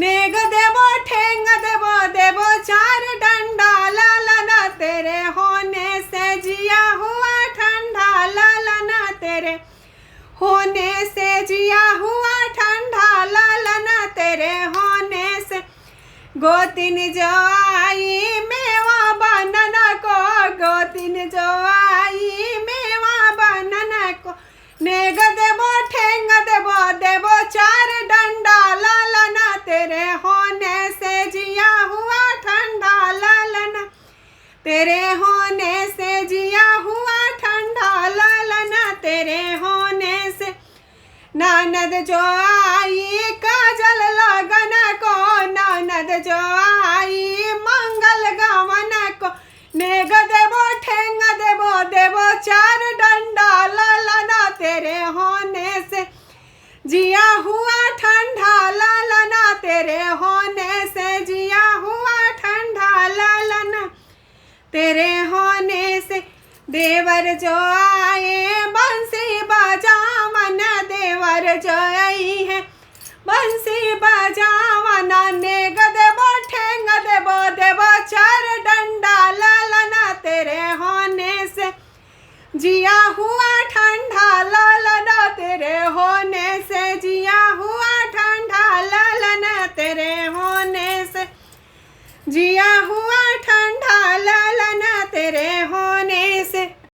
नेग देवो ठेंग देवो देवो चार डंडा लालना तेरे होने से जिया हुआ ठंडा लालना तेरे होने से जिया हुआ ठंडा लालना तेरे होने से गोतिन जो आई मेवा बनना को गोतिन जो आई मेवा बनना को नेग देवो ठेंग देवो देवो चार डंडा लालना तेरे होने से जिया हुआ ठंडा लालना तेरे होने से जिया हुआ ठंडा लालना तेरे होने से ननद जो आई काजल लगन को ननद जो आई मंगल गवन को नेग देवो ठेंग देवो देवो चार डंडा लालना तेरे होने से जिया हुआ ठंडा लालना तेरे होने से जिया हुआ ठंडा लालना तेरे होने से देवर जो आए बंसी बजावन देवर जो आई है बंसी बजावन नेग देवो ठेंग देवो देवो चार डंडा लालना तेरे होने से जिया हुआ ठंडा लालना तेरे होने से जिया हुआ ठंडा लालना तेरे होने से जिया हुआ